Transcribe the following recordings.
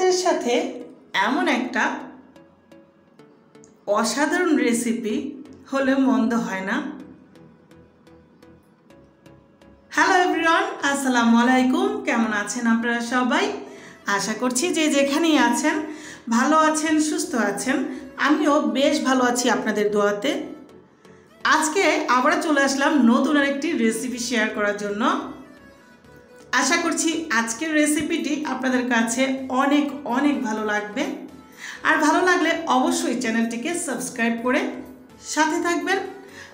আপনাদের সাথে এমন একটা অসাধারণ রেসিপি হলে মন্দ হয় না। হ্যালো এভরিওয়ান, আসসালামু আলাইকুম। কেমন আছেন আপনারা সবাই? আশা করছি যে যেখানেই আছেন ভালো আছেন, সুস্থ আছেন। আমিও বেশ ভালো আছি আপনাদের দোয়াতে। আজকে আবার চলে আসলাম নতুন আরেকটি রেসিপি শেয়ার করার জন্য। আশা করছি আজকের রেসিপিটি আপনাদের কাছে অনেক অনেক ভালো লাগবে। আর ভালো লাগলে অবশ্যই চ্যানেলটিকে সাবস্ক্রাইব করে সাথে থাকবেন।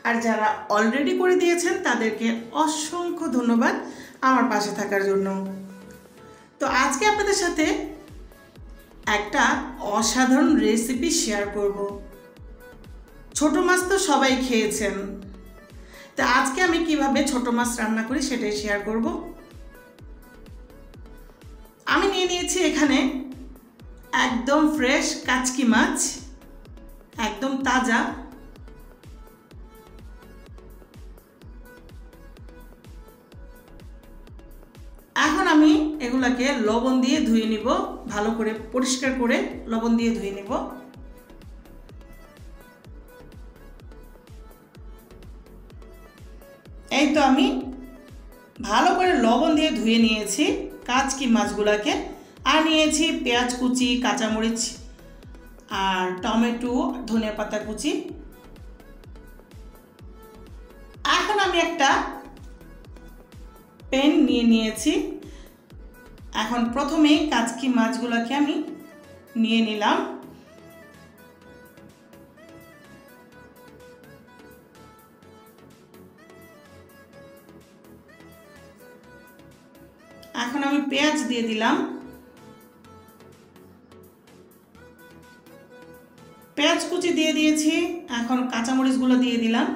আর যারা অলরেডি করে দিয়েছেন তাদেরকে অসংখ্য ধন্যবাদ আমার পাশে থাকার জন্য। তো আজকে আপনাদের সাথে একটা অসাধারণ রেসিপি শেয়ার করব। ছোট মাছ তো সবাই খেয়েছেন, তা আজকে আমি কিভাবে ছোট মাছ রান্না করি সেটাই শেয়ার করব। আমি নিয়ে নিয়েছি এখানে একদম ফ্রেশ কাচকি মাছ, একদম তাজা। এখন আমি এগুলাকে লবণ দিয়ে ধুয়ে নিব, ভালো করে পরিষ্কার করে লবণ দিয়ে ধুয়ে নিব। এই তো আমি ভালো করে লবণ দিয়ে ধুয়ে নিয়েছি কাচকি মাছগুলোকে। আর নিয়েছি পেঁয়াজ কুচি, কাঁচামরিচ আর টমেটো, ধনিয়া পাতা কুচি। এখন আমি একটা প্যান নিয়ে নিয়েছি। এখন প্রথমেই কাচকি মাছগুলোকে আমি নিয়ে নিলাম। এখন আমি পেঁয়াজ দিয়ে দিলাম, পেঁয়াজ কুচি দিয়ে দিয়েছি। এখন কাঁচামরিচগুলো দিয়ে দিলাম,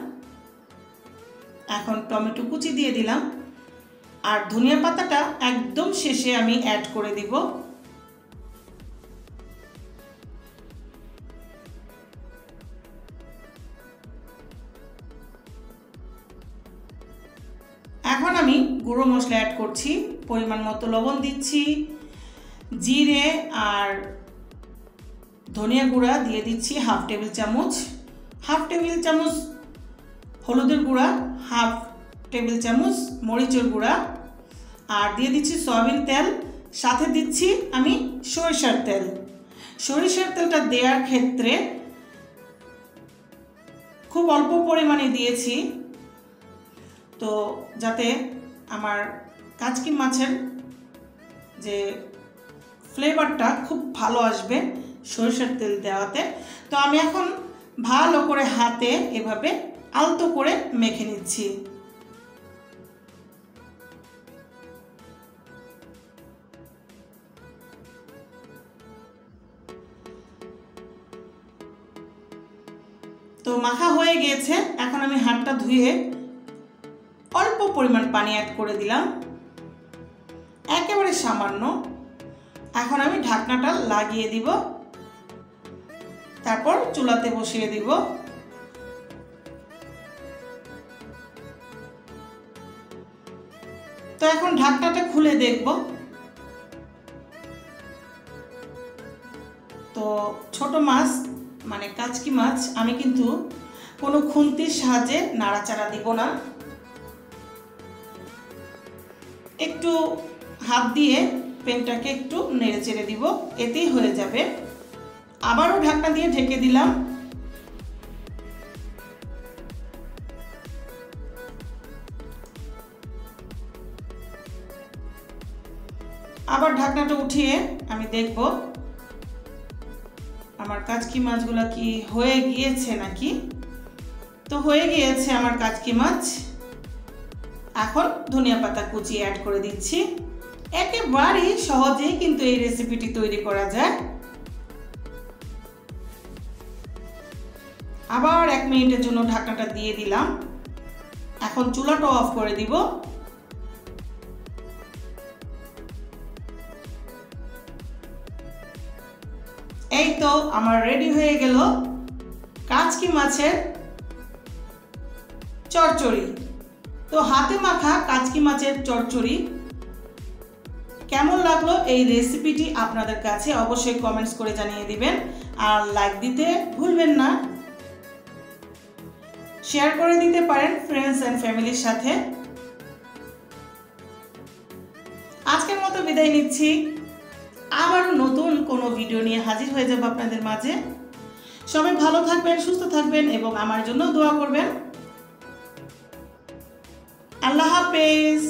এখন টমেটো কুচি দিয়ে দিলাম, আর ধনিয়া পাতাটা একদম শেষে আমি অ্যাড করে দিব। এখন আমি গুঁড়ো মশলা অ্যাড করছি, পরিমাণ মতো লবণ দিচ্ছি, জিরে আর ধনিয়া গুঁড়া দিয়ে দিচ্ছি হাফ টেবিল চামচ, হাফ টেবিল চামচ হলুদের গুঁড়া, হাফ টেবিল চামচ মরিচের গুঁড়া, আর দিয়ে দিচ্ছি সয়াবিন তেল, সাথে দিচ্ছি আমি সরিষার তেল। সরিষার তেলটা দেওয়ার ক্ষেত্রে খুব অল্প পরিমাণে দিয়েছি, তো যাতে আমার কাচকি মাছের যে ফ্লেভারটা খুব ভালো আসবে সরিষার তেল দেওয়াতে। তো আমি এখন ভালো করে হাতে এভাবে আলতো করে মেখে নিচ্ছি। তো মাখা হয়ে গিয়েছে। এখন আমি হাতটা ধুয়ে অল্প পরিমাণ পানি অ্যাড করে দিলাম, একেবারে সামান্য। এখন আমি ঢাকনাটা লাগিয়ে দিব, তারপর চুলাতে বসিয়ে দিব। তো এখন ঢাকনাটা খুলে দেখব। তো ছোট মাছ মানে কাচকি মাছ আমি কিন্তু কোনো খুন্তির সাহায্যে নাড়াচাড়া দিব না, একটু হাত দিয়ে প্যানটাকে একটু নেড়ে চেড়ে দিব, এতেই হয়ে যাবে। আবারও ঢাকনা দিয়ে ঢেকে দিলাম। আবার ঢাকনাটা উঠিয়ে আমি দেখব আমার কাচকি মাছগুলো কি হয়ে গিয়েছে নাকি। তো হয়ে গিয়েছে আমার কাচকি মাছ। এখন ধনিয়া পাতা কুচি অ্যাড করে দিচ্ছি। একেবারেই সহজেই কিন্তু এই রেসিপিটি তৈরি করা যায়। আবার 1 মিনিটের জন্য ঢাকনাটা দিয়ে দিলাম। এখন চুলাটা অফ করে দিব। এই তো আমার রেডি হয়ে গেল কাচকি মাছের চচ্চড়ি। তো হাতে মাখা কাচকি মাছের চচ্চড়ি কেমন লাগলো এই রেসিপিটি আপনাদের কাছে অবশ্যই কমেন্টস করে জানিয়ে দিবেন। আর লাইক দিতে ভুলবেন না, শেয়ার করে দিতে পারেন ফ্রেন্ডস অ্যান্ড ফ্যামিলির সাথে। আজকের মতো বিদায় নিচ্ছি, আবার নতুন কোনো ভিডিও নিয়ে হাজির হয়ে যাব আপনাদের মাঝে। সবাই ভালো থাকবেন, সুস্থ থাকবেন এবং আমার জন্য দোয়া করবেন। আল্লাহ হাফেজ।